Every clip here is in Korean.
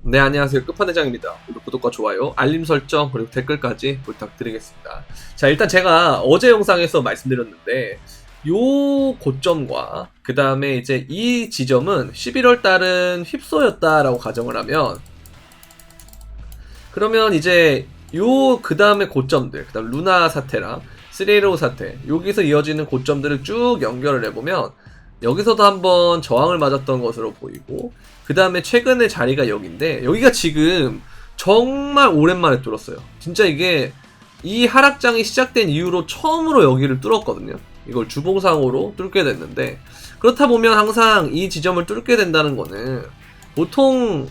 네, 안녕하세요. 끝판대장입니다. 오늘 구독과 좋아요, 알림 설정, 그리고 댓글까지 부탁드리겠습니다. 자, 일단 제가 어제 영상에서 말씀드렸는데, 요 고점과, 그 다음에 이제 이 지점은 11월 달은 휩소였다라고 가정을 하면, 그러면 이제 요 그 다음에 고점들, 그 다음 루나 사태랑 스레이로 사태, 여기서 이어지는 고점들을 쭉 연결을 해보면, 여기서도 한번 저항을 맞았던 것으로 보이고, 그 다음에 최근의 자리가 여기인데, 여기가 지금 정말 오랜만에 뚫었어요. 진짜 이게 이 하락장이 시작된 이후로 처음으로 여기를 뚫었거든요. 이걸 주봉상으로 뚫게 됐는데, 그렇다 보면 항상 이 지점을 뚫게 된다는 거는 보통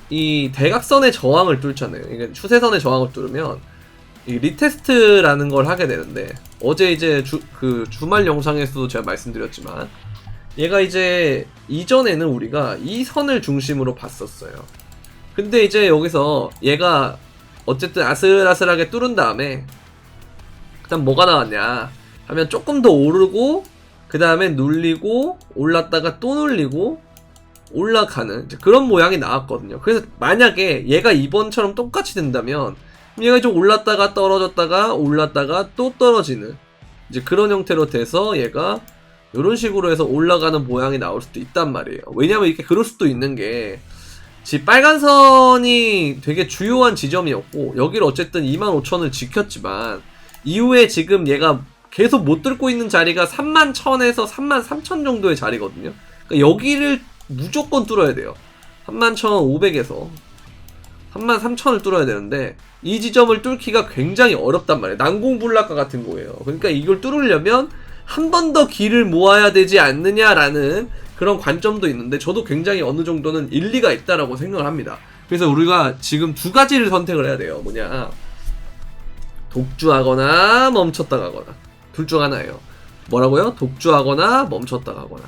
이 대각선의 저항을 뚫잖아요. 이게 추세선의 저항을 뚫으면 이 리테스트라는 걸 하게 되는데, 어제 이제 주말 영상에서도 제가 말씀드렸지만, 얘가 이제 이전에는 우리가 이 선을 중심으로 봤었어요. 근데 이제 여기서 얘가 어쨌든 아슬아슬하게 뚫은 다음에 그다음 뭐가 나왔냐 하면 조금 더 오르고 그 다음에 눌리고 올랐다가 또 눌리고 올라가는 그런 모양이 나왔거든요. 그래서 만약에 얘가 이번처럼 똑같이 된다면 얘가 좀 올랐다가 떨어졌다가 올랐다가 또 떨어지는 이제 그런 형태로 돼서 얘가 이런 식으로 해서 올라가는 모양이 나올 수도 있단 말이에요. 왜냐면 이렇게 그럴 수도 있는 게 빨간 선이 되게 주요한 지점이었고, 여기를 어쨌든 25,000을 지켰지만 이후에 지금 얘가 계속 못 뚫고 있는 자리가 31,000에서 33,000 정도의 자리거든요. 그러니까 여기를 무조건 뚫어야 돼요. 31,500에서 33,000을 뚫어야 되는데 이 지점을 뚫기가 굉장히 어렵단 말이에요. 난공불락과 같은 거예요. 그러니까 이걸 뚫으려면 한 번 더 길을 모아야 되지 않느냐라는 그런 관점도 있는데, 저도 굉장히 어느 정도는 일리가 있다라고 생각을 합니다. 그래서 우리가 지금 두 가지를 선택을 해야 돼요. 뭐냐, 독주하거나 멈췄다 가거나. 둘 중 하나예요. 뭐라고요? 독주하거나 멈췄다 가거나.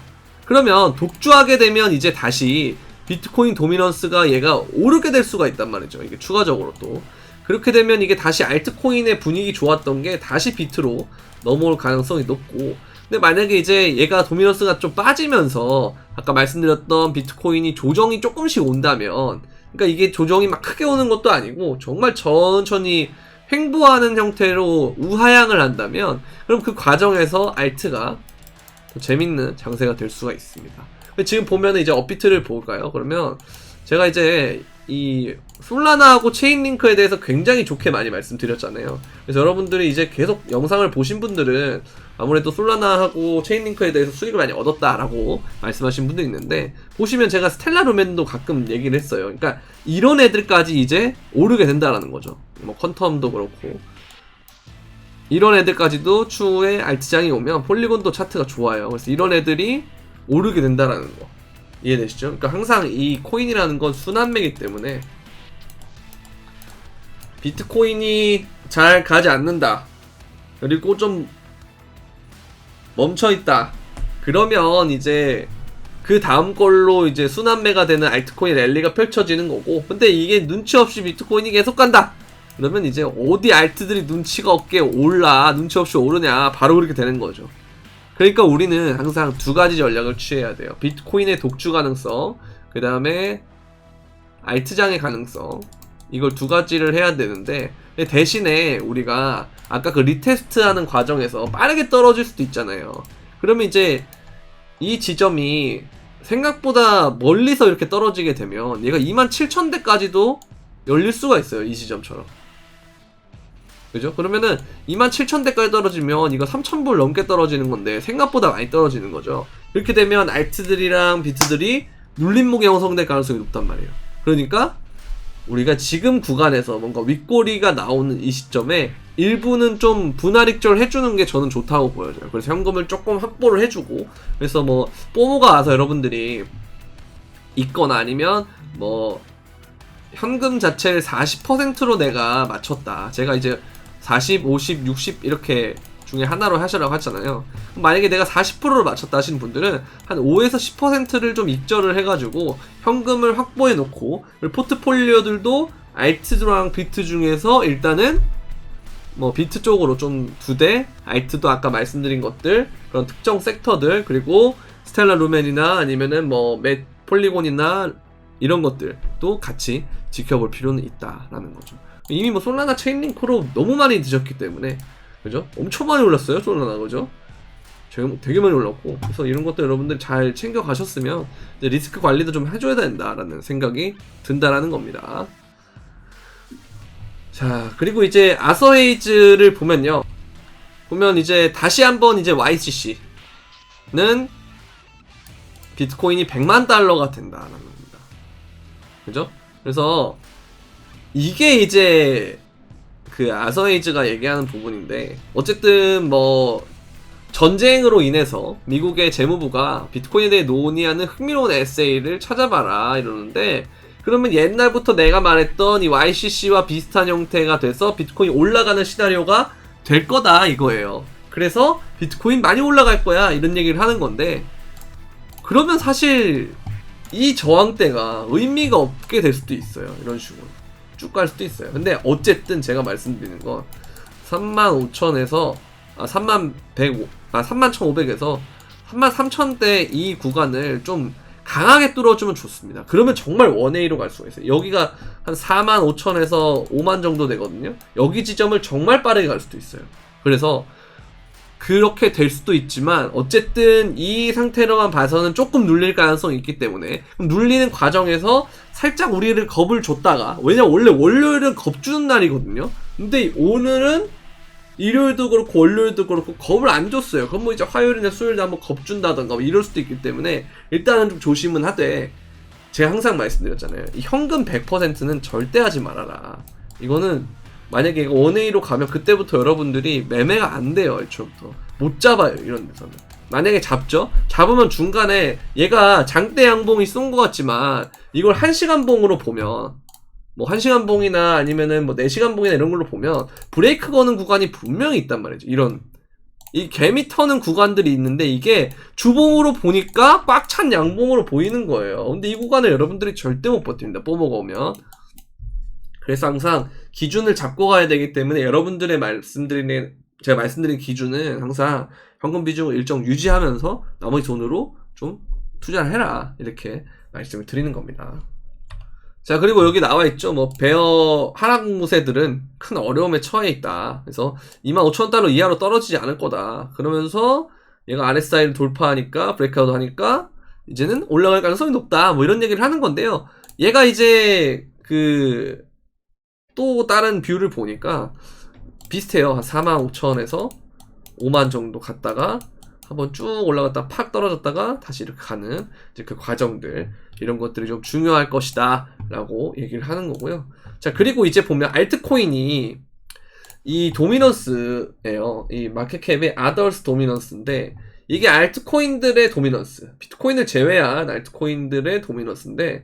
그러면 독주하게 되면 이제 다시 비트코인 도미넌스가 얘가 오르게 될 수가 있단 말이죠. 이게 추가적으로 또 그렇게 되면 이게 다시 알트코인의 분위기 좋았던 게 다시 비트로 넘어올 가능성이 높고, 근데 만약에 이제 얘가 도미넌스가 좀 빠지면서 아까 말씀드렸던 비트코인이 조정이 조금씩 온다면, 그러니까 이게 조정이 막 크게 오는 것도 아니고 정말 천천히 횡보하는 형태로 우하향을 한다면, 그럼 그 과정에서 알트가 더 재밌는 장세가 될 수가 있습니다. 지금 보면은 이제 업비트를 볼까요? 그러면 제가 이제 이 솔라나하고 체인링크에 대해서 굉장히 좋게 많이 말씀드렸잖아요. 그래서 여러분들이 이제 계속 영상을 보신 분들은 아무래도 솔라나하고 체인링크에 대해서 수익을 많이 얻었다라고 말씀하신 분도 있는데, 보시면 제가 스텔라 루멘도 가끔 얘기를 했어요. 그러니까 이런 애들까지 이제 오르게 된다라는 거죠. 뭐 퀀텀도 그렇고 이런 애들까지도 추후에 알트장이 오면 폴리곤도 차트가 좋아요. 그래서 이런 애들이 오르게 된다라는 거 이해되시죠? 그러니까 항상 이 코인이라는 건 순환매이기 때문에 비트코인이 잘 가지 않는다, 그리고 좀 멈춰있다, 그러면 이제 그 다음 걸로 이제 순환매가 되는 알트코인 랠리가 펼쳐지는 거고, 근데 이게 눈치 없이 비트코인이 계속 간다, 그러면 이제 어디 알트들이 눈치가 없게 눈치 없이 오르냐, 바로 그렇게 되는 거죠. 그러니까 우리는 항상 두 가지 전략을 취해야 돼요. 비트코인의 독주 가능성, 그 다음에 알트장의 가능성, 이걸 두 가지를 해야 되는데, 대신에 우리가 아까 그 리테스트 하는 과정에서 빠르게 떨어질 수도 있잖아요. 그러면 이제 이 지점이 생각보다 멀리서 이렇게 떨어지게 되면 얘가 27,000대까지도 열릴 수가 있어요. 이 지점처럼. 그죠? 그러면은 27,000대까지 떨어지면 이거 3,000불 넘게 떨어지는 건데 생각보다 많이 떨어지는 거죠. 이렇게 되면 알트들이랑 비트들이 눌림목이 형성될 가능성이 높단 말이에요. 그러니까 우리가 지금 구간에서 뭔가 윗꼬리가 나오는 이 시점에 일부는 좀 분할 익절 해주는 게 저는 좋다고 보여져요. 그래서 현금을 조금 확보를 해주고, 그래서 뭐 뽀모가 와서 여러분들이 있거나 아니면 뭐 현금 자체를 40%로 내가 맞췄다, 제가 이제 40, 50, 60 이렇게 중에 하나로 하시라고 하잖아요. 만약에 내가 40%를 맞췄다 하시는 분들은 한 5에서 10%를 좀 익절을 해가지고 현금을 확보해 놓고, 그리고 포트폴리오들도 알트랑 비트 중에서 일단은 뭐 비트 쪽으로 좀 2대, 알트도 아까 말씀드린 것들, 그런 특정 섹터들, 그리고 스텔라 루멘이나 아니면은 뭐 폴리곤이나 이런 것들도 같이 지켜볼 필요는 있다라는 거죠. 이미 뭐 솔라나 체인링크로 너무 많이 드셨기 때문에, 그죠? 엄청 많이 올랐어요, 솔라나, 그죠? 되게 많이 올랐고, 그래서 이런 것들 여러분들 잘 챙겨 가셨으면 이제 리스크 관리도 좀 해줘야 된다라는 생각이 든다라는 겁니다. 자, 그리고 이제 아서헤이즈를 보면요, 보면 이제 다시 한번 이제 YCC는 비트코인이 100만 달러가 된다라는 겁니다. 그죠? 그래서 이게 이제 그 아서헤이즈가 얘기하는 부분인데, 어쨌든 뭐 전쟁으로 인해서 미국의 재무부가 비트코인에 대해 논의하는 흥미로운 에세이를 찾아봐라 이러는데, 그러면 옛날부터 내가 말했던 이 YCC와 비슷한 형태가 돼서 비트코인이 올라가는 시나리오가 될 거다 이거예요. 그래서 비트코인 많이 올라갈 거야 이런 얘기를 하는 건데, 그러면 사실 이 저항대가 의미가 없게 될 수도 있어요. 이런 식으로 쭉 갈 수도 있어요. 근데 어쨌든 제가 말씀드리는 건 35,000에서 31,500에서 33,000대 이 구간을 좀 강하게 뚫어주면 좋습니다. 그러면 정말 1A로 갈 수가 있어요. 여기가 한 45,000에서 5만 정도 되거든요. 여기 지점을 정말 빠르게 갈 수도 있어요. 그래서 그렇게 될 수도 있지만 어쨌든 이 상태로만 봐서는 조금 눌릴 가능성이 있기 때문에, 눌리는 과정에서 살짝 우리를 겁을 줬다가, 왜냐면 원래 월요일은 겁 주는 날이거든요. 근데 오늘은 일요일도 그렇고 월요일도 그렇고 겁을 안 줬어요. 그럼 뭐 이제 화요일이나 수요일에 한번 겁 준다던가 뭐 이럴 수도 있기 때문에 일단은 좀 조심은 하되, 제가 항상 말씀드렸잖아요. 이 현금 100%는 절대 하지 말아라. 이거는 만약에 이거 1A로 가면 그때부터 여러분들이 매매가 안 돼요. 애초부터 못 잡아요. 이런 데서는. 만약에 잡죠? 잡으면 중간에 얘가 장대 양봉이 쏜 것 같지만 이걸 1시간 봉으로 보면, 뭐 1시간 봉이나 아니면은 뭐 4시간 봉이나 이런 걸로 보면 브레이크 거는 구간이 분명히 있단 말이죠. 이런 이 개미 터는 구간들이 있는데, 이게 주봉으로 보니까 꽉 찬 양봉으로 보이는 거예요. 근데 이 구간을 여러분들이 절대 못 버팁니다. 뽀모가 오면. 그래서 항상 기준을 잡고 가야 되기 때문에 여러분들의 제가 말씀드린 기준은 항상 현금 비중을 일정 유지하면서 나머지 돈으로 좀 투자를 해라, 이렇게 말씀을 드리는 겁니다. 자, 그리고 여기 나와 있죠. 뭐 베어 하락무새들은 큰 어려움에 처해 있다. 그래서 25,000달러 이하로 떨어지지 않을 거다. 그러면서 얘가 RSI를 돌파하니까, 브레이크아웃 하니까 이제는 올라갈 가능성이 높다. 뭐 이런 얘기를 하는 건데요. 얘가 이제 또 다른 뷰를 보니까 비슷해요. 한 45,000에서 5만 정도 갔다가 한번 쭉 올라갔다 팍 떨어졌다가 다시 이렇게 가는 이제 그 과정들, 이런 것들이 좀 중요할 것이다 라고 얘기를 하는 거고요. 자, 그리고 이제 보면 알트코인이 이 도미넌스예요. 이 마켓캡의 아더스 도미넌스인데, 이게 알트코인들의 도미넌스, 비트코인을 제외한 알트코인들의 도미넌스인데,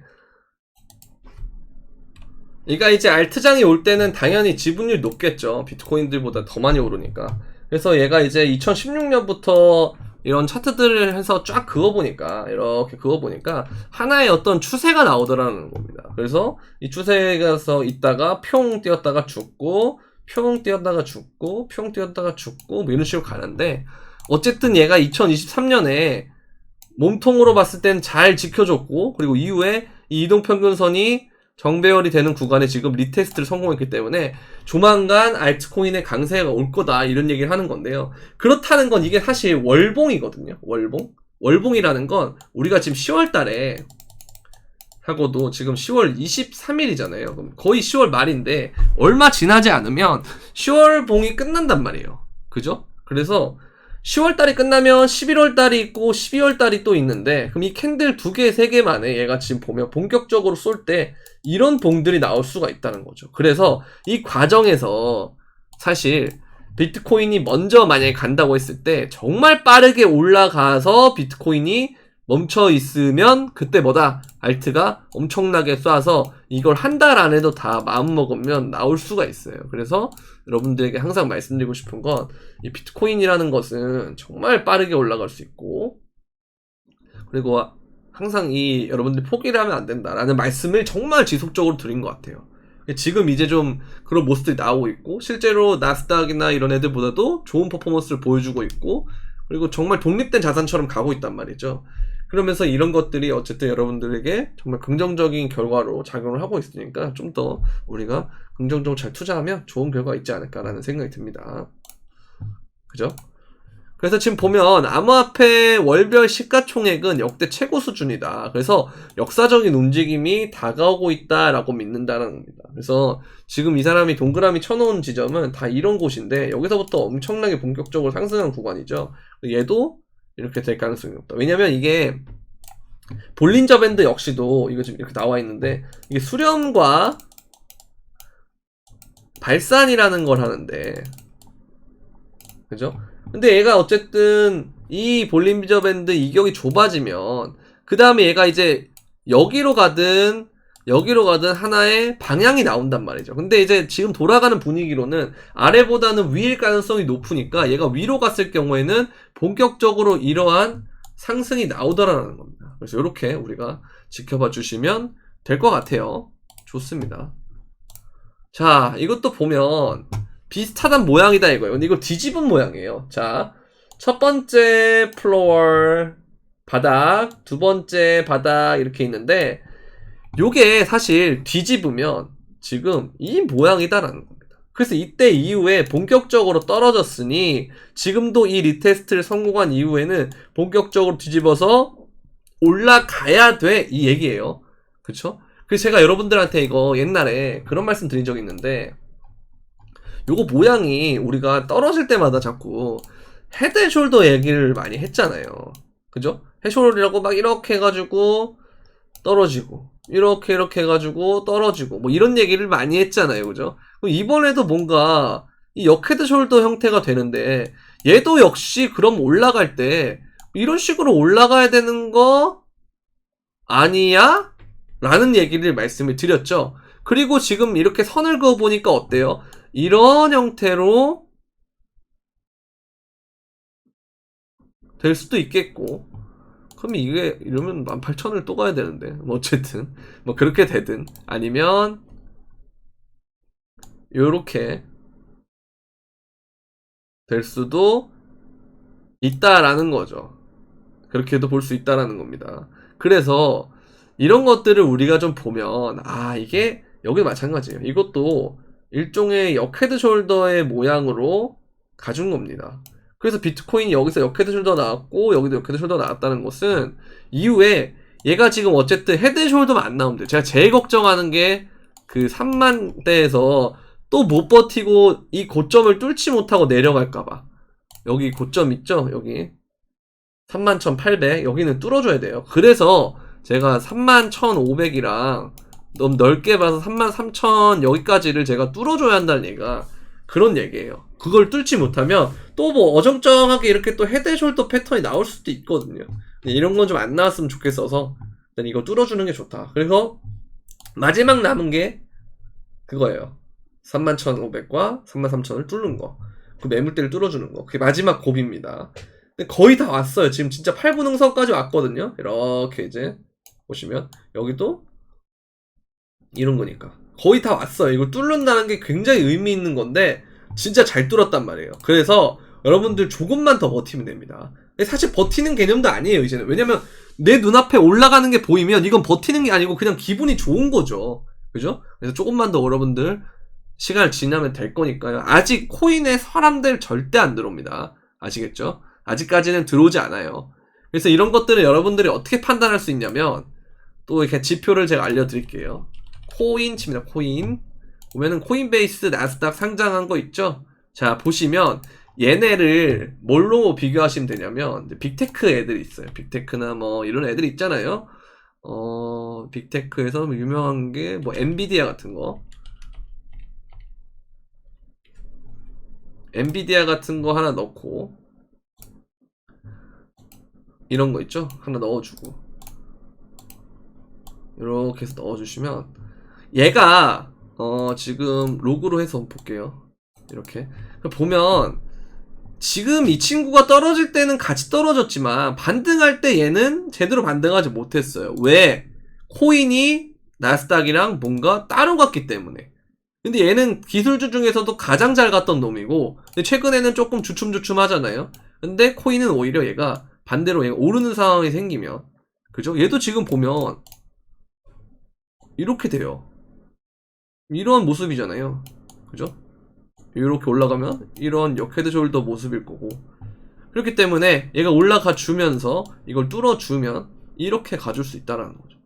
그러니까 이제 알트장이 올 때는 당연히 지분율이 높겠죠. 비트코인들보다 더 많이 오르니까. 그래서 얘가 이제 2016년부터 이런 차트들을 해서 쫙 그어보니까, 이렇게 그어보니까 하나의 어떤 추세가 나오더라는 겁니다. 그래서 이 추세가서 있다가 평 뛰었다가 죽고, 평 뛰었다가 죽고, 평 뛰었다가 죽고, 뭐 이런 식으로 가는데, 어쨌든 얘가 2023년에 몸통으로 봤을 땐 잘 지켜줬고, 그리고 이후에 이 이동평균선이 정배열이 되는 구간에 지금 리테스트를 성공했기 때문에 조만간 알트코인의 강세가 올 거다, 이런 얘기를 하는 건데요. 그렇다는 건 이게 사실 월봉이거든요. 월봉이라는 건 우리가 지금 10월 달에 하고도 지금 10월 23일이잖아요. 그럼 거의 10월 말인데 얼마 지나지 않으면 10월 봉이 끝난단 말이에요. 그죠? 그래서 10월 달이 끝나면 11월 달이 있고 12월 달이 또 있는데, 그럼 이 캔들 2개, 3개 만에 얘가 지금 보면 본격적으로 쏠 때 이런 봉들이 나올 수가 있다는 거죠. 그래서 이 과정에서 사실 비트코인이 먼저 만약에 간다고 했을 때 정말 빠르게 올라가서 비트코인이 멈춰 있으면 그때 뭐다? 알트가 엄청나게 쏴서 이걸 한 달 안에도 다 마음먹으면 나올 수가 있어요. 그래서 여러분들에게 항상 말씀드리고 싶은 건, 이 비트코인이라는 것은 정말 빠르게 올라갈 수 있고, 그리고 항상 여러분들이 포기를 하면 안 된다라는 말씀을 정말 지속적으로 드린 것 같아요. 지금 이제 좀 그런 모습들이 나오고 있고, 실제로 나스닥이나 이런 애들보다도 좋은 퍼포먼스를 보여주고 있고, 그리고 정말 독립된 자산처럼 가고 있단 말이죠. 그러면서 이런 것들이 어쨌든 여러분들에게 정말 긍정적인 결과로 작용을 하고 있으니까 좀 더 우리가 긍정적으로 잘 투자하면 좋은 결과가 있지 않을까라는 생각이 듭니다. 그죠? 그래서 지금 보면 암호화폐 월별 시가총액은 역대 최고 수준이다. 그래서 역사적인 움직임이 다가오고 있다라고 믿는다는 겁니다. 그래서 지금 이 사람이 동그라미 쳐놓은 지점은 다 이런 곳인데 여기서부터 엄청나게 본격적으로 상승한 구간이죠. 얘도 이렇게 될 가능성이 높다. 왜냐면 이게 볼린저 밴드 역시도 이거 지금 이렇게 나와 있는데 이게 수렴과 발산이라는 걸 하는데, 그죠? 근데 얘가 어쨌든 이 볼린저 밴드 이격이 좁아지면 그 다음에 얘가 이제 여기로 가든 하나의 방향이 나온단 말이죠. 근데 이제 지금 돌아가는 분위기로는 아래보다는 위일 가능성이 높으니까 얘가 위로 갔을 경우에는 본격적으로 이러한 상승이 나오더라는 겁니다. 그래서 이렇게 우리가 지켜봐 주시면 될 것 같아요. 좋습니다. 자, 이것도 보면 비슷하단 모양이다 이거예요. 근데 이거 뒤집은 모양이에요. 자, 첫 번째 플로어 바닥, 두 번째 바닥 이렇게 있는데 요게 사실 뒤집으면 지금 이 모양이다라는 겁니다. 그래서 이때 이후에 본격적으로 떨어졌으니 지금도 이 리테스트를 성공한 이후에는 본격적으로 뒤집어서 올라가야 돼 이 얘기예요. 그쵸? 그래서 제가 여러분들한테 이거 옛날에 그런 말씀 드린 적이 있는데 요거 모양이 우리가 떨어질 때마다 자꾸 헤드앤숄더 얘기를 많이 했잖아요. 그죠? 헤드숄더라고 막 이렇게 해가지고 떨어지고 이렇게 해가지고 떨어지고 뭐 이런 얘기를 많이 했잖아요. 그죠? 이번에도 뭔가 이 역헤드숄더 형태가 되는데 얘도 역시 그럼 올라갈 때 이런 식으로 올라가야 되는 거 아니야? 라는 얘기를 말씀을 드렸죠. 그리고 지금 이렇게 선을 그어 보니까 어때요? 이런 형태로 될 수도 있겠고, 그럼 이게 이러면 18,000을 또 가야 되는데 뭐 어쨌든 뭐 그렇게 되든 아니면 요렇게 될 수도 있다라는 거죠. 그렇게도 볼 수 있다라는 겁니다. 그래서 이런 것들을 우리가 좀 보면 이게 여기도 마찬가지예요. 이것도 일종의 역헤드숄더의 모양으로 가준 겁니다. 그래서 비트코인이 여기서 역헤드숄더 나왔고 여기도 역헤드숄더 나왔다는 것은 이후에 얘가 지금 어쨌든 헤드숄더만 안 나오면 돼요. 제가 제일 걱정하는 게 그 3만대에서 또 못 버티고 이 고점을 뚫지 못하고 내려갈까봐. 여기 고점 있죠? 여기 31,800 여기는 뚫어줘야 돼요. 그래서 제가 31,500이랑 너무 넓게 봐서 33,000 여기까지를 제가 뚫어줘야 한다는 얘기가 그런 얘기예요. 그걸 뚫지 못하면 또 뭐 어정쩡하게 이렇게 또 헤드숄더 패턴이 나올 수도 있거든요. 이런 건 좀 안 나왔으면 좋겠어서 일단 이거 뚫어주는 게 좋다. 그래서 마지막 남은 게 그거예요. 31,500과 33,000을 뚫는 거. 그 매물대를 뚫어주는 거. 그게 마지막 고비입니다. 근데 거의 다 왔어요. 지금 진짜 8분 응선까지 왔거든요. 이렇게 이제 보시면 여기도 이런 거니까 거의 다 왔어요. 이걸 뚫는다는 게 굉장히 의미 있는 건데 진짜 잘 뚫었단 말이에요. 그래서 여러분들 조금만 더 버티면 됩니다. 사실 버티는 개념도 아니에요 이제는. 왜냐면 내 눈앞에 올라가는 게 보이면 이건 버티는 게 아니고 그냥 기분이 좋은 거죠. 그죠? 그래서 조금만 더 여러분들 시간을 지나면 될 거니까요. 아직 코인에 사람들 절대 안 들어옵니다. 아시겠죠? 아직까지는 들어오지 않아요. 그래서 이런 것들을 여러분들이 어떻게 판단할 수 있냐면 또 이렇게 지표를 제가 알려드릴게요. 코인 칩니다. 코인 보면은 코인베이스 나스닥 상장한 거 있죠? 자 보시면 얘네를 뭘로 비교하시면 되냐면 빅테크 애들 있어요. 빅테크나 뭐 이런 애들 있잖아요. 빅테크에서 유명한 게 뭐 엔비디아 같은 거, 엔비디아 같은 거 하나 넣고 이런 거 있죠? 하나 넣어주고 이렇게 해서 넣어주시면 얘가 지금 로그로 해서 한번 볼게요. 이렇게 보면 지금 이 친구가 떨어질 때는 같이 떨어졌지만 반등할 때 얘는 제대로 반등하지 못했어요. 왜? 코인이 나스닥이랑 뭔가 따로 갔기 때문에. 근데 얘는 기술주 중에서도 가장 잘 갔던 놈이고 근데 최근에는 조금 주춤주춤 하잖아요. 근데 코인은 오히려 얘가 반대로 얘가 오르는 상황이 생기면 그죠? 얘도 지금 보면 이렇게 돼요. 이런 모습이잖아요. 그죠? 이렇게 올라가면 이런 역헤드 숄더 모습일 거고, 그렇기 때문에 얘가 올라가 주면서 이걸 뚫어주면 이렇게 가줄 수 있다라는 거죠.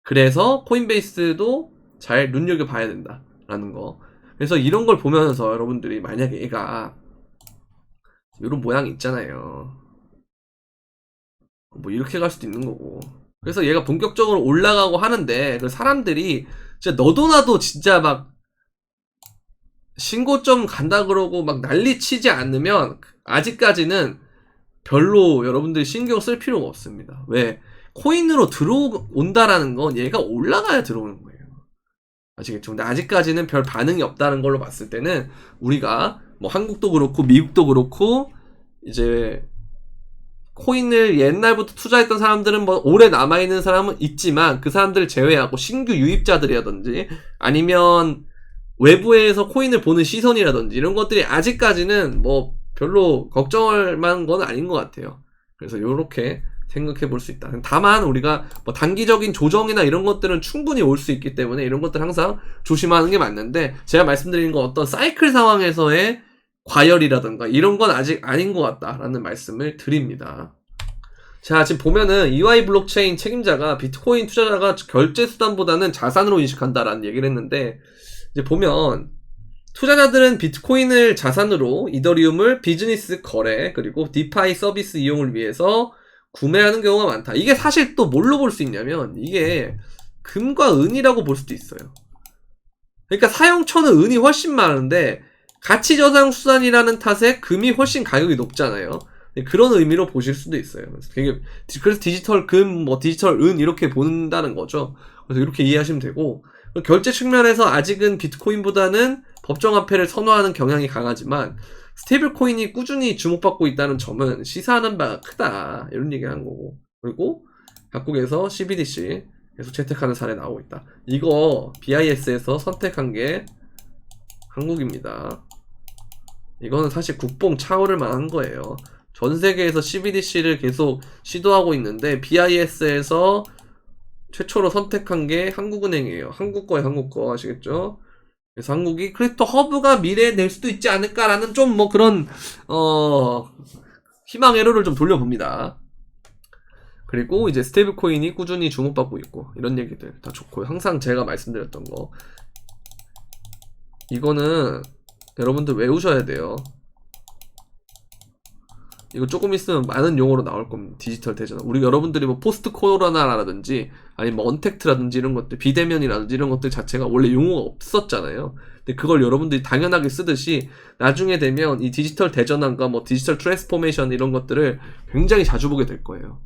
그래서 코인베이스도 잘 눈여겨봐야 된다라는 거. 그래서 이런 걸 보면서 여러분들이 만약에 얘가 이런 모양이 있잖아요. 뭐 이렇게 갈 수도 있는 거고. 그래서 얘가 본격적으로 올라가고 하는데 그 사람들이 진짜 너도 나도 진짜 막 신고점 간다 그러고 막 난리 치지 않으면 아직까지는 별로 여러분들이 신경 쓸 필요가 없습니다. 왜? 코인으로 들어온다라는 건 얘가 올라가야 들어오는 거예요. 아시겠죠? 근데 아직까지는 별 반응이 없다는 걸로 봤을 때는 우리가 뭐 한국도 그렇고 미국도 그렇고 이제 코인을 옛날부터 투자했던 사람들은 뭐 오래 남아있는 사람은 있지만 그 사람들을 제외하고 신규 유입자들이라든지 아니면 외부에서 코인을 보는 시선이라든지 이런 것들이 아직까지는 뭐 별로 걱정할 만한 건 아닌 것 같아요. 그래서 요렇게 생각해 볼 수 있다. 다만 우리가 뭐 단기적인 조정이나 이런 것들은 충분히 올 수 있기 때문에 이런 것들 항상 조심하는 게 맞는데, 제가 말씀드린 건 어떤 사이클 상황에서의 과열이라든가 이런 건 아직 아닌 것 같다라는 말씀을 드립니다. 자, 지금 보면은 EY 블록체인 책임자가 비트코인 투자자가 결제 수단보다는 자산으로 인식한다라는 얘기를 했는데, 이제 보면 투자자들은 비트코인을 자산으로 이더리움을 비즈니스 거래 그리고 디파이 서비스 이용을 위해서 구매하는 경우가 많다. 이게 사실 또 뭘로 볼 수 있냐면 이게 금과 은이라고 볼 수도 있어요. 그러니까 사용처는 은이 훨씬 많은데 가치 저장 수단이라는 탓에 금이 훨씬 가격이 높잖아요. 그런 의미로 보실 수도 있어요. 그래서 디지털 금, 뭐 디지털 은 이렇게 본다는 거죠. 그래서 이렇게 이해하시면 되고, 결제 측면에서 아직은 비트코인보다는 법정화폐를 선호하는 경향이 강하지만 스테이블 코인이 꾸준히 주목받고 있다는 점은 시사하는 바가 크다, 이런 얘기하는 거고, 그리고 각국에서 CBDC 계속 채택하는 사례 나오고 있다. 이거 BIS에서 선택한 게 한국입니다. 이거는 사실 국뽕 차오를 만한 거예요. 전 세계에서 CBDC를 계속 시도하고 있는데 BIS에서 최초로 선택한 게 한국은행이에요. 한국 거예요, 한국 거. 아시겠죠? 그래서 한국이 크립토 허브가 미래에 낼 수도 있지 않을까라는 좀 뭐 그런 희망 회로를 좀 돌려봅니다. 그리고 이제 스테이블 코인이 꾸준히 주목받고 있고 이런 얘기들 다 좋고요. 항상 제가 말씀드렸던 거, 이거는 여러분들 외우셔야 돼요. 이거 조금 있으면 많은 용어로 나올 겁니다. 디지털 대전. 우리 여러분들이 뭐 포스트 코로나라든지 아니면 뭐 언택트라든지 이런 것들, 비대면이라든지 이런 것들 자체가 원래 용어가 없었잖아요. 근데 그걸 여러분들이 당연하게 쓰듯이 나중에 되면 이 디지털 대전환과 뭐 디지털 트랜스포메이션 이런 것들을 굉장히 자주 보게 될 거예요.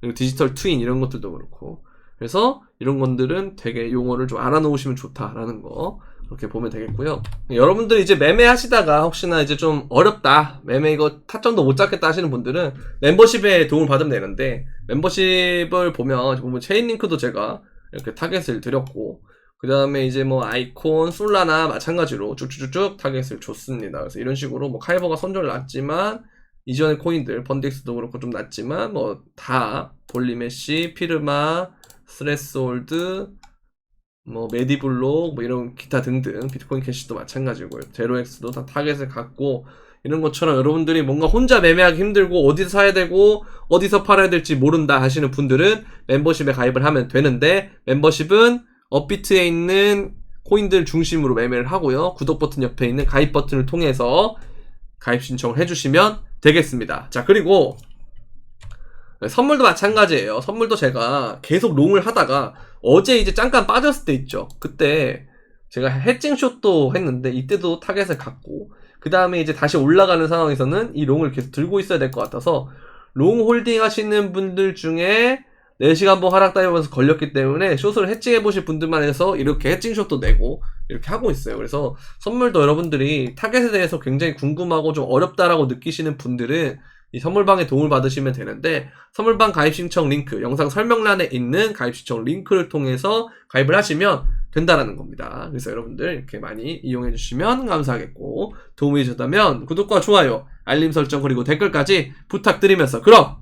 그리고 디지털 트윈 이런 것들도 그렇고. 그래서 이런 것들은 되게 용어를 좀 알아놓으시면 좋다라는 거, 그렇게 보면 되겠고요. 여러분들 이제 매매 하시다가 혹시나 이제 좀 어렵다, 매매 이거 타점도 못 잡겠다 하시는 분들은 멤버십에 도움을 받으면 되는데, 멤버십을 보면 체인링크도 제가 이렇게 타겟을 드렸고, 그 다음에 이제 뭐 아이콘, 솔라나 마찬가지로 쭉쭉쭉 타겟을 줬습니다. 그래서 이런 식으로 뭐 카이버가 선전을 났지만 이전의 코인들 펀덱스도 그렇고 좀 낮지만 뭐 다 볼리메시, 피르마, 스레스홀드, 뭐 메디블록 뭐 이런 기타 등등, 비트코인 캐시도 마찬가지고요. 제로엑스도 다 타겟을 갖고, 이런 것처럼 여러분들이 뭔가 혼자 매매하기 힘들고 어디서 사야 되고 어디서 팔아야 될지 모른다 하시는 분들은 멤버십에 가입을 하면 되는데, 멤버십은 업비트에 있는 코인들 중심으로 매매를 하고요. 구독 버튼 옆에 있는 가입 버튼을 통해서 가입 신청을 해주시면 되겠습니다. 자, 그리고 선물도 마찬가지예요. 선물도 제가 계속 롱을 하다가 어제 이제 잠깐 빠졌을 때 있죠. 그때 제가 해칭숏도 했는데 이때도 타겟을 갖고, 그 다음에 이제 다시 올라가는 상황에서는 이 롱을 계속 들고 있어야 될 것 같아서 롱 홀딩 하시는 분들 중에 4시간 번 하락 다이브에서 걸렸기 때문에 숏을 해칭해 보실 분들만 해서 이렇게 해칭숏도 내고 이렇게 하고 있어요. 그래서 선물도 여러분들이 타겟에 대해서 굉장히 궁금하고 좀 어렵다라고 느끼시는 분들은 이 선물방에 도움을 받으시면 되는데, 선물방 가입 신청 링크, 영상 설명란에 있는 가입 신청 링크를 통해서 가입을 하시면 된다라는 겁니다. 그래서 여러분들 이렇게 많이 이용해 주시면 감사하겠고, 도움이 되셨다면 구독과 좋아요, 알림 설정 그리고 댓글까지 부탁드리면서, 그럼